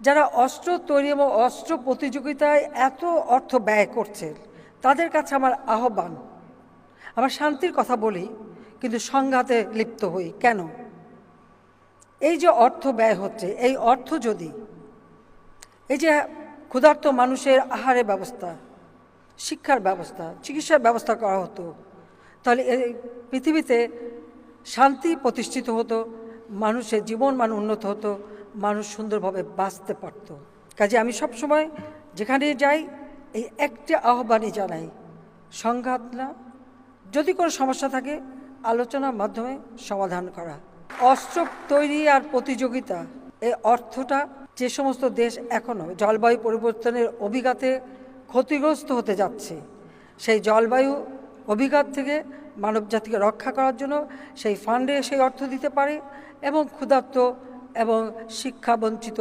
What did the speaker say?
যারা অস্ত্র তৈরি এবং অস্ত্র প্রতিযোগিতায় এত অর্থ ব্যয় করছে তাদের কাছে আমার আহ্বান, আমরা শান্তির কথা বলি কিন্তু সংঘাতে লিপ্ত হই কেন? এই যে অর্থ ব্যয় হচ্ছে, এই অর্থ যদি এই যে ক্ষুধার্ত মানুষের আহারের ব্যবস্থা, শিক্ষার ব্যবস্থা, চিকিৎসার ব্যবস্থা করা হতো, তাহলে এই পৃথিবীতে শান্তি প্রতিষ্ঠিত হতো, মানুষের জীবনমান উন্নত হতো, মানুষ সুন্দরভাবে বাঁচতে পারত। কাজে আমি সবসময় যেখানে যাই এই একটি আহ্বানই জানাই, সংঘাত না, যদি কোনো সমস্যা থাকে আলোচনার মাধ্যমে সমাধান করা। অস্ত্র তৈরি আর প্রতিযোগিতা, এই অর্থটা যে সমস্ত দেশ এখনও জলবায়ু পরিবর্তনের অভিঘাতে ক্ষতিগ্রস্ত হতে যাচ্ছে, সেই জলবায়ু অভিঘাত থেকে মানবজাতিকে রক্ষা করার জন্য সেই ফান্ডে সেই অর্থ দিতে পারে এবং ক্ষুধার্ত এবং শিক্ষাবঞ্চিত